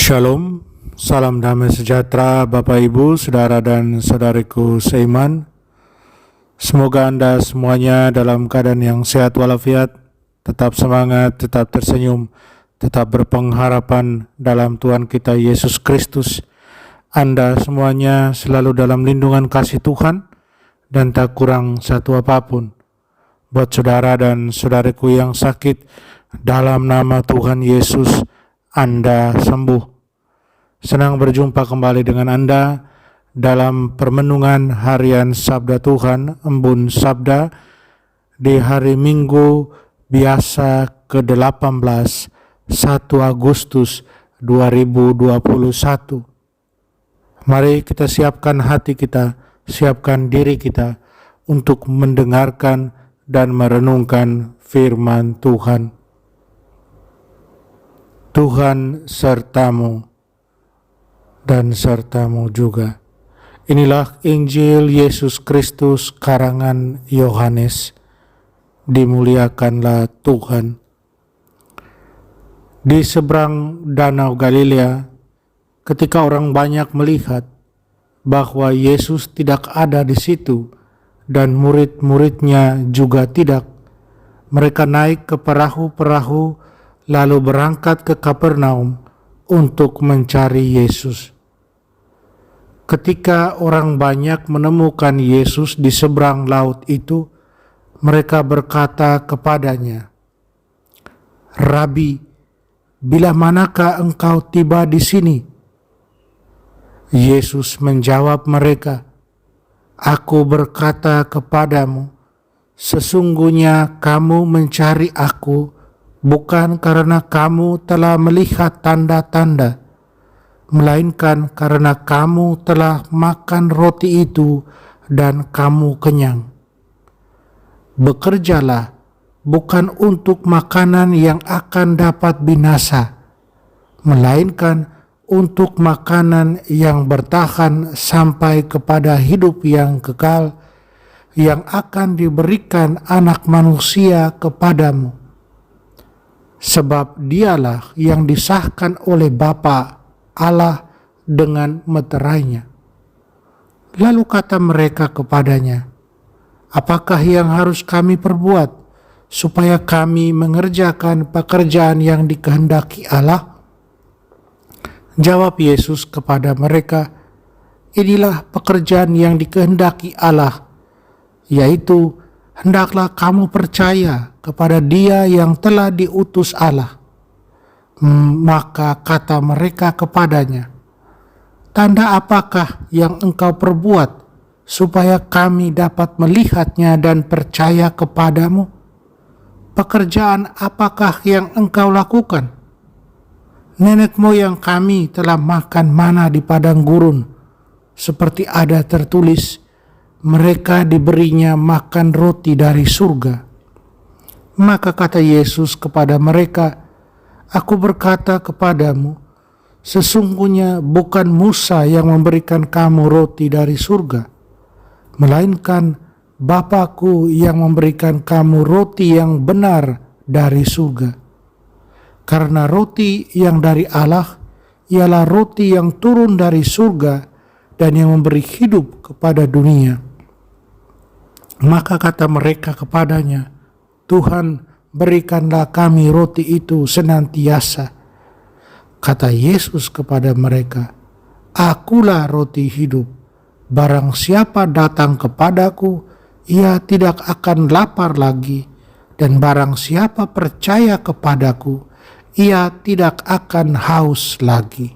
Shalom, salam damai sejahtera Bapak Ibu, Saudara dan Saudariku seiman. Semoga Anda semuanya dalam keadaan yang sehat walafiat, tetap semangat, tetap tersenyum, tetap berpengharapan dalam Tuhan kita Yesus Kristus. Anda semuanya selalu dalam lindungan kasih Tuhan dan tak kurang satu apapun. Buat saudara dan saudariku yang sakit, dalam nama Tuhan Yesus, Anda sembuh. Senang berjumpa kembali dengan Anda dalam permenungan harian Sabda Tuhan, Embun Sabda, di hari Minggu biasa ke-18, 1 Agustus 2021. Mari kita siapkan hati kita, siapkan diri kita untuk mendengarkan dan merenungkan firman Tuhan. Tuhan sertamu dan sertamu juga. Inilah Injil Yesus Kristus karangan Yohanes. Dimuliakanlah Tuhan. Di seberang Danau Galilea, ketika orang banyak melihat bahwa Yesus tidak ada di situ dan murid-muridnya juga tidak, mereka naik ke perahu-perahu lalu berangkat ke Kapernaum untuk mencari Yesus. Ketika orang banyak menemukan Yesus di seberang laut itu, mereka berkata kepadanya, "Rabi, bila manakah engkau tiba di sini?" Yesus menjawab mereka, "Aku berkata kepadamu, sesungguhnya kamu mencari Aku bukan karena kamu telah melihat tanda-tanda, melainkan karena kamu telah makan roti itu dan kamu kenyang. Bekerjalah bukan untuk makanan yang akan dapat binasa, melainkan untuk makanan yang bertahan sampai kepada hidup yang kekal, yang akan diberikan Anak Manusia kepadamu. Sebab dialah yang disahkan oleh Bapa Allah dengan meterainya." Lalu kata mereka kepadanya, "Apakah yang harus kami perbuat supaya kami mengerjakan pekerjaan yang dikehendaki Allah?" Jawab Yesus kepada mereka, "Inilah pekerjaan yang dikehendaki Allah, yaitu hendaklah kamu percaya kepada Dia yang telah diutus Allah." Maka kata mereka kepadanya, "Tanda apakah yang engkau perbuat supaya kami dapat melihatnya dan percaya kepadamu? Pekerjaan apakah yang engkau lakukan? Nenek moyang kami telah makan mana di padang gurun, seperti ada tertulis, mereka diberinya makan roti dari surga." Maka kata Yesus kepada mereka, "Aku berkata kepadamu, sesungguhnya bukan Musa yang memberikan kamu roti dari surga, melainkan Bapa-Ku yang memberikan kamu roti yang benar dari surga. Karena roti yang dari Allah ialah roti yang turun dari surga dan yang memberi hidup kepada dunia." Maka kata mereka kepadanya, "Tuhan, berikanlah kami roti itu senantiasa." Kata Yesus kepada mereka, "Akulah roti hidup. Barang siapa datang kepadaku, ia tidak akan lapar lagi. Dan barang siapa percaya kepadaku, ia tidak akan haus lagi."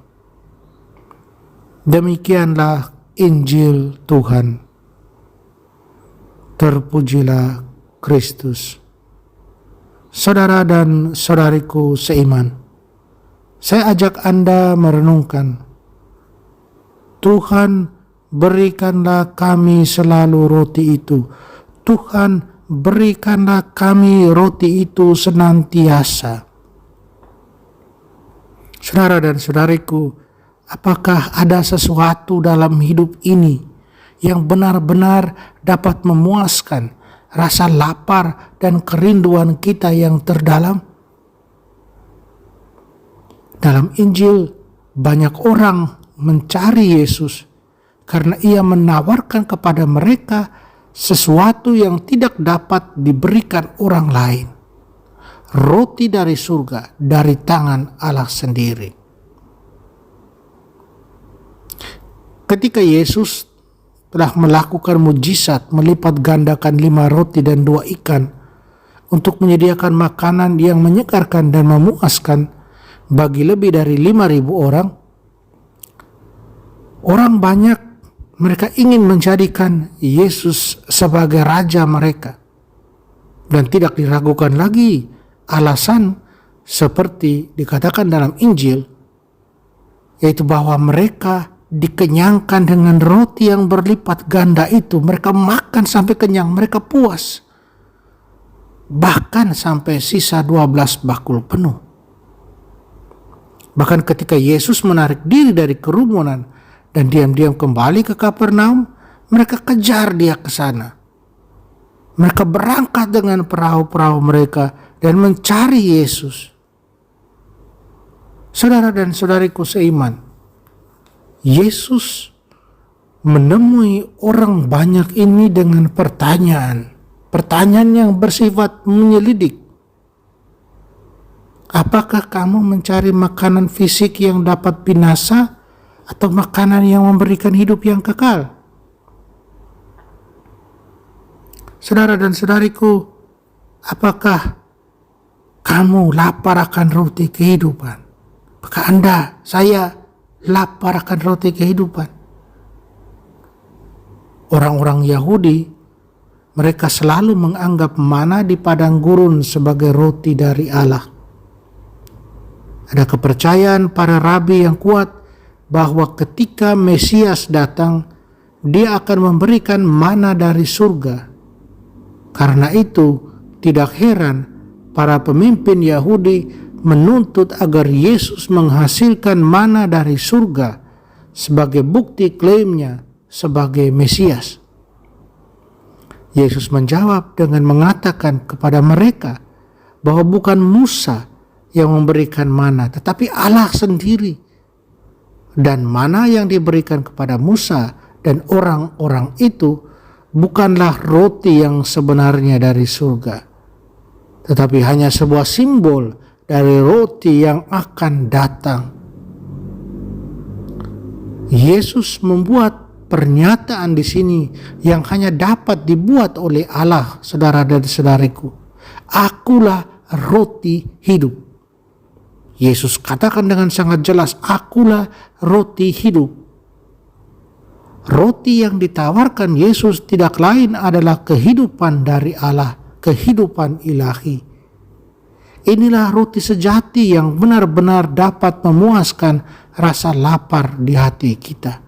Demikianlah Injil Tuhan. Terpujilah Kristus. Saudara dan saudariku seiman, saya ajak Anda merenungkan, Tuhan, berikanlah kami selalu roti itu. Tuhan, berikanlah kami roti itu senantiasa. Saudara dan saudariku, apakah ada sesuatu dalam hidup ini yang benar-benar dapat memuaskan rasa lapar dan kerinduan kita yang terdalam? Dalam Injil banyak orang mencari Yesus karena ia menawarkan kepada mereka sesuatu yang tidak dapat diberikan orang lain. Roti dari surga dari tangan Allah sendiri. Ketika Yesus telah melakukan mujizat melipat gandakan 5 roti dan 2 ikan untuk menyediakan makanan yang menyegarkan dan memuaskan bagi lebih dari 5.000 orang, orang banyak mereka ingin menjadikan Yesus sebagai raja mereka. Dan tidak diragukan lagi alasan seperti dikatakan dalam Injil, yaitu bahwa mereka dikenyangkan dengan roti yang berlipat ganda itu. Mereka makan sampai kenyang, mereka puas. Bahkan sampai sisa 12 bakul penuh. Bahkan ketika Yesus menarik diri dari kerumunan dan diam-diam kembali ke Kapernaum, mereka kejar dia ke sana. Mereka berangkat dengan perahu-perahu mereka dan mencari Yesus. Saudara dan saudariku seiman, Yesus menemui orang banyak ini dengan pertanyaan yang bersifat menyelidik. Apakah kamu mencari makanan fisik yang dapat binasa atau makanan yang memberikan hidup yang kekal? Saudara dan saudariku, apakah kamu lapar akan roti kehidupan? Apakah Anda, saya lapar akan roti kehidupan? Orang-orang Yahudi, mereka selalu menganggap mana di padang gurun sebagai roti dari Allah. Ada kepercayaan para rabi yang kuat bahwa ketika Mesias datang, dia akan memberikan mana dari surga. Karena itu, tidak heran para pemimpin Yahudi menuntut agar Yesus menghasilkan mana dari surga sebagai bukti klaimnya sebagai Mesias. Yesus menjawab dengan mengatakan kepada mereka bahwa bukan Musa yang memberikan mana, tetapi Allah sendiri. Dan mana yang diberikan kepada Musa dan orang-orang itu bukanlah roti yang sebenarnya dari surga, tetapi hanya sebuah simbol dari roti yang akan datang. Yesus membuat pernyataan di sini yang hanya dapat dibuat oleh Allah, saudara dan saudariku. Akulah roti hidup. Yesus katakan dengan sangat jelas, akulah roti hidup. Roti yang ditawarkan Yesus tidak lain adalah kehidupan dari Allah, kehidupan ilahi. Inilah roti sejati yang benar-benar dapat memuaskan rasa lapar di hati kita.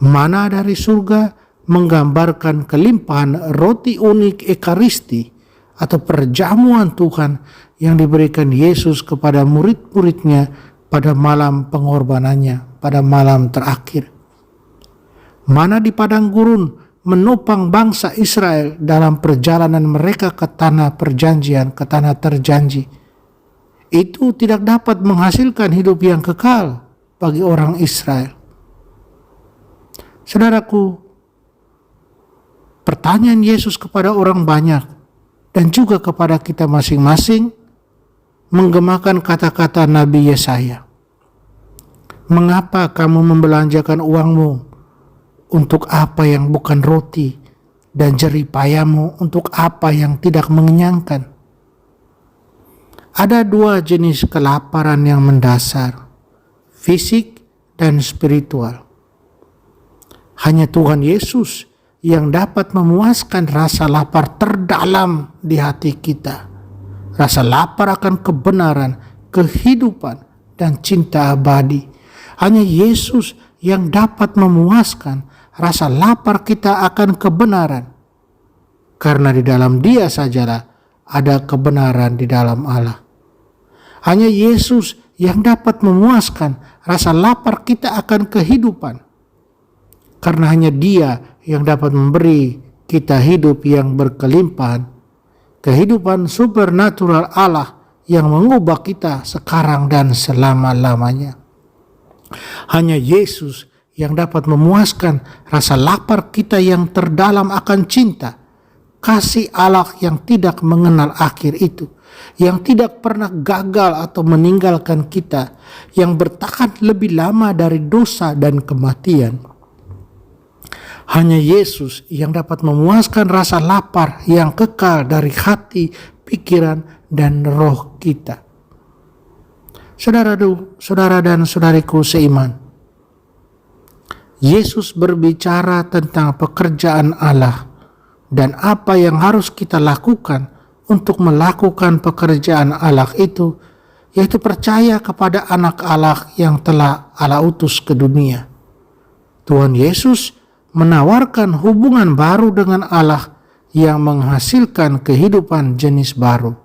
Mana dari surga menggambarkan kelimpahan roti unik Ekaristi atau perjamuan Tuhan yang diberikan Yesus kepada murid-muridnya pada malam pengorbanannya, pada malam terakhir. Mana di padang gurun menopang bangsa Israel dalam perjalanan mereka ke tanah perjanjian, ke tanah terjanji. Itu tidak dapat menghasilkan hidup yang kekal bagi orang Israel. Saudaraku, pertanyaan Yesus kepada orang banyak dan juga kepada kita masing-masing menggemakan kata-kata Nabi Yesaya. Mengapa kamu membelanjakan uangmu untuk apa yang bukan roti, dan jerih payahmu untuk apa yang tidak mengenyangkan? Ada 2 jenis kelaparan yang mendasar, fisik dan spiritual. Hanya Tuhan Yesus yang dapat memuaskan rasa lapar terdalam di hati kita. Rasa lapar akan kebenaran, kehidupan, dan cinta abadi. Hanya Yesus yang dapat memuaskan rasa lapar kita akan kebenaran. Karena di dalam Dia sajalah ada kebenaran di dalam Allah. Hanya Yesus yang dapat memuaskan rasa lapar kita akan kehidupan. Karena hanya Dia yang dapat memberi kita hidup yang berkelimpahan. Kehidupan supernatural Allah yang mengubah kita sekarang dan selama-lamanya. Hanya Yesus yang dapat memuaskan rasa lapar kita yang terdalam akan cinta, kasih Allah yang tidak mengenal akhir itu, yang tidak pernah gagal atau meninggalkan kita, yang bertahan lebih lama dari dosa dan kematian. Hanya Yesus yang dapat memuaskan rasa lapar yang kekal dari hati, pikiran, dan roh kita. Saudara dan saudariku seiman, Yesus berbicara tentang pekerjaan Allah dan apa yang harus kita lakukan untuk melakukan pekerjaan Allah itu, yaitu percaya kepada anak Allah yang telah Allah utus ke dunia. Tuhan Yesus menawarkan hubungan baru dengan Allah yang menghasilkan kehidupan jenis baru.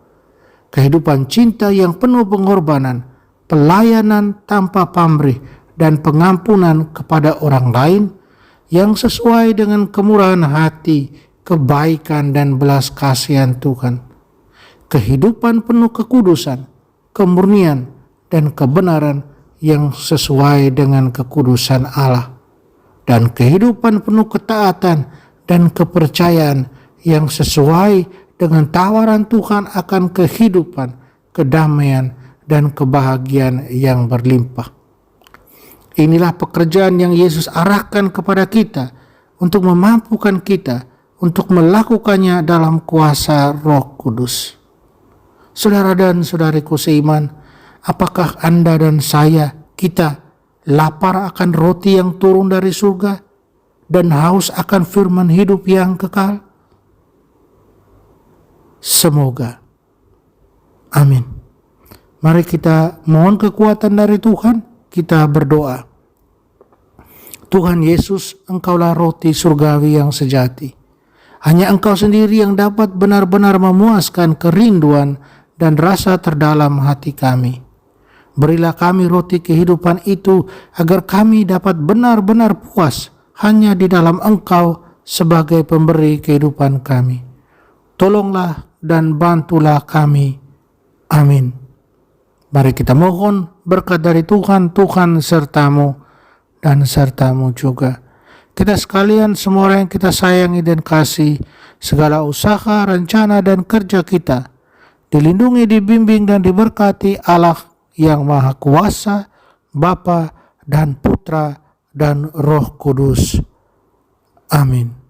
Kehidupan cinta yang penuh pengorbanan, pelayanan tanpa pamrih, dan pengampunan kepada orang lain yang sesuai dengan kemurahan hati, kebaikan, dan belas kasihan Tuhan. Kehidupan penuh kekudusan, kemurnian, dan kebenaran yang sesuai dengan kekudusan Allah. Dan kehidupan penuh ketaatan dan kepercayaan yang sesuai dengan tawaran Tuhan akan kehidupan, kedamaian, dan kebahagiaan yang berlimpah. Inilah pekerjaan yang Yesus arahkan kepada kita untuk memampukan kita untuk melakukannya dalam kuasa Roh Kudus. Saudara dan saudariku seiman, apakah Anda dan kita lapar akan roti yang turun dari surga dan haus akan firman hidup yang kekal? Semoga. Amin. Mari kita mohon kekuatan dari Tuhan. Kita berdoa. Tuhan Yesus, Engkaulah roti surgawi yang sejati. Hanya Engkau sendiri yang dapat benar-benar memuaskan kerinduan dan rasa terdalam hati kami. Berilah kami roti kehidupan itu agar kami dapat benar-benar puas hanya di dalam Engkau sebagai pemberi kehidupan kami. Tolonglah dan bantulah kami. Amin. Mari kita mohon berkat dari Tuhan sertamu dan sertamu juga. Kita sekalian, semua orang yang kita sayangi dan kasih, segala usaha, rencana, dan kerja kita dilindungi, dibimbing, dan diberkati Allah yang Maha Kuasa, Bapa dan Putra dan Roh Kudus. Amin.